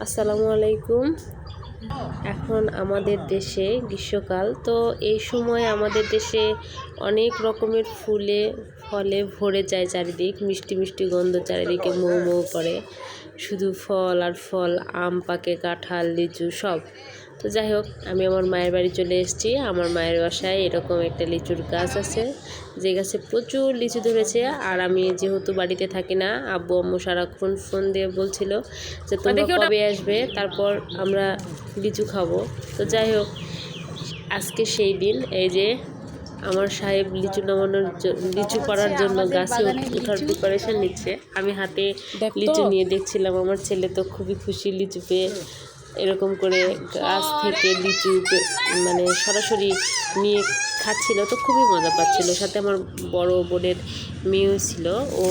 আসসালামু আলাইকুম। এখন আমাদের দেশে গ্রীষ্মকাল, তো এই সময় আমাদের দেশে অনেক রকমের ফুলে ফলে ভরে যায় চারিদিক। মিষ্টি মিষ্টি গন্ধ চারিদিকে মৌ মৌ করে, শুধু ফল আর ফল, আম পাকে, কাঁঠাল, লিচু সব। তো যাই হোক, আমি আমার মায়ের বাড়ি চলে এসেছি। আমার মায়ের বাসায় এরকম একটা লিচুর গাছ আছে, যে গাছে প্রচুর লিচু ধরেছে। আর আমি যেহেতু বাড়িতে থাকি না, আব্বু আম্মু সারাক্ষণ ফোন দিয়ে বলছিল যে তোমরা কবে আসবে, তারপর আমরা লিচু খাবো। তো যাই হোক, আজকে সেই দিন। এই যে আমার সাহেব লিচু পাড়ার জন্য গাছে ওঠার প্রিপারেশন নিচ্ছে। আমি হাতে লিচু নিয়ে দেখছিলাম। আমার ছেলে তো খুবই খুশি লিচু পেয়ে। এরকম করে গাছ থেকে লিচু মানে সরাসরি নিয়ে খাচ্ছিল, তো খুবই মজা পাচ্ছিল। সাথে আমার বড় বোনের মেয়েও ছিল, ও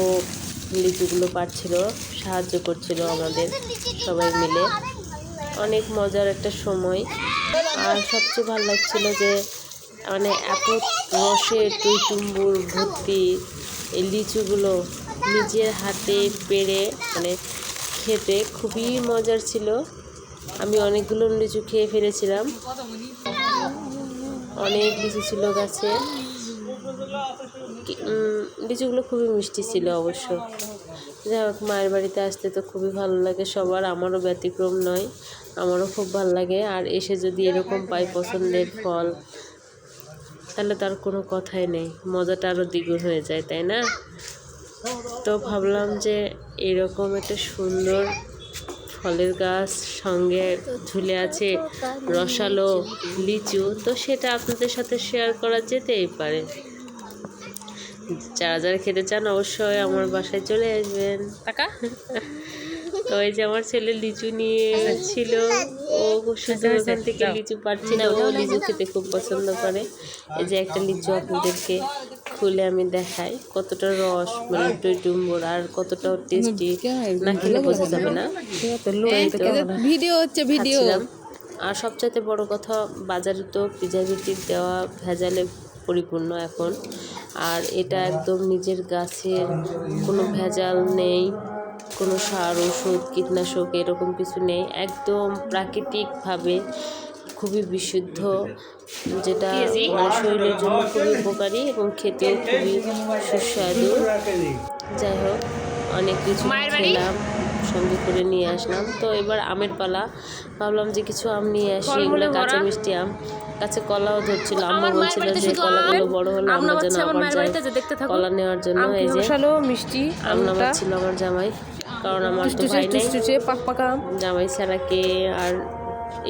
লিচুগুলো পাড়ছিল, সাহায্য করছিল আমাদের সবাই মিলে। অনেক মজার একটা সময়। আর সবচেয়ে ভালো লাগছিল যে মানে এত রসে টইটুম্বুর ভর্তি এই লিচুগুলো নিজের হাতে পেড়ে মানে খেতে খুবই মজার ছিল। আমি অনেকগুলো লিচু খেয়ে ফেলেছিলাম। অনেক লিচু ছিল গাছে। লিচুগুলো খুবই মিষ্টি ছিল অবশ্য। যাই হোক, মায়ের বাড়িতে আসতে তো খুবই ভালো লাগে সবার, আমারও ব্যতিক্রম নয়। আমারও খুব ভালো লাগে। আর এসে যদি এরকম পাই পছন্দের ফল, তাহলে তার কোনো কথাই নেই, মজাটা আরও দ্বিগুণ হয়ে যায়, তাই না? তো ভাবলাম যে এরকম একটা সুন্দর ফলের গাছ সঙ্গে ঝুলে আছে রসালো লিচু, তো সেটা আপনাদের সাথে শেয়ার করা যেতেই পারে। যারা যারা খেতে চান অবশ্যই আমার বাসায় চলে আসবেন। তো এই যে আমার ছেলে লিচু নিয়ে ছিল, ও শুধু ওখান থেকে লিচু পাচ্ছি না, ও লিচু খেতে খুব পছন্দ করে। এই যে একটা লিচু আপনাদেরকে খুলে আমি দেখাই, কতটা রস মানে টইটুম্বর আর কতটা টেস্টি, না খেলে বোঝা যাবে না। ভিডিও হচ্ছে ভিডিও। আর সবচাইতে বড় কথা, বাজারে তো প্রিজারভেটিভ দেওয়া ভেজালে পরিপূর্ণ এখন। আর এটা একদম নিজের গাছের, কোনো ভেজাল নেই, কোনো সার ওষুধ কীটনাশক এরকম কিছু নেই, একদম প্রাকৃতিকভাবে খুবই বিশুদ্ধ, যেটা মানে শরীরের জন্য খুবই উপকারী এবং খেতেও খুবই সুস্বাদু। যাই হোক, অনেক কিছু খেলাম, সঙ্গে করে নিয়ে আসলাম। তো এবার আমের পালা, ভাবলাম যে কিছু আম নিয়ে আসি, এগুলো কাঁচা মিষ্টি আম। কাছে কলাও ধরছিল, আম্মা বলছিল যে কলাগুলো বড় হলো আমরা যেন আবার যাই কলা নেওয়ার জন্য। এই যে মিষ্টি আম নামাচ্ছিল আমার জামাই, কারণ আমার তো ভাই নেই, জামাই ছাড়া কে আর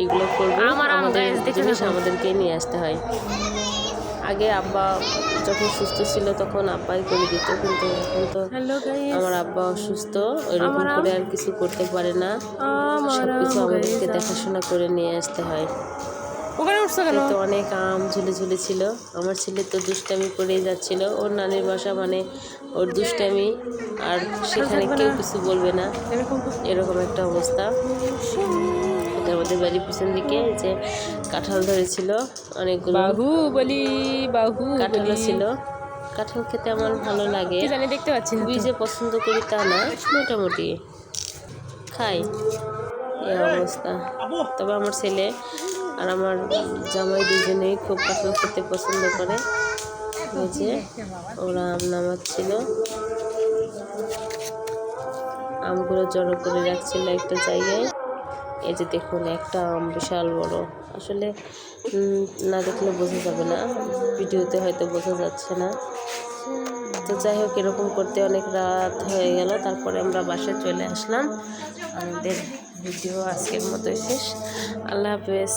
এগুলো করবে, আমাদের জিনিস আমাদেরকে নিয়ে আসতে হয়। আগে আব্বা যখন সুস্থ ছিল তখন আব্বাই করে দিত, কিন্তু এখন তো আমার আব্বা অসুস্থ, ওইরকম করে আর কিছু করতে পারে না, সবকিছু আমাদেরকে দেখাশোনা করে নিয়ে আসতে হয়। তো অনেক আম ঝুলে ঝুলে ছিল। আমার ছেলে তো দুষ্টামি করেই যাচ্ছিল, ওর নানির বাসা মানে ওর দুষ্টামি, আর সেখানে কেউ কিছু বলবে না, এরকম একটা অবস্থা। এটা আমাদের বাড়ির পিছন দিকে যে কাঁঠাল ধরেছিল, অনেকগুলো কাঁঠালও ছিল। কাঁঠাল খেতে আমার ভালো লাগে, দেখতে পাচ্ছি খুবই যে পছন্দ করি তা না, মোটামুটি খাই, এই অবস্থা। তবে আমার ছেলে আর আমার জামাই দুজনেই খুব কাঁঠাল খেতে পছন্দ করে। এই যে ওরা আম নামাচ্ছিল, আমগুলো জড়ো করে রাখছিল একটা জায়গায়। এই যে দেখুন, একটা আম বিশাল বড়, আসলে না দেখলে বোঝা যাবে না, ভিডিওতে হয়তো বোঝা যাচ্ছে না। তো যাই হোক, এরকম করতে অনেক রাত হয়ে গেল, তারপরে আমরা বাসায় চলে আসলাম। আমাদের ভিডিও আজকের মতোই শেষ। আল্লাহ হাফেজ।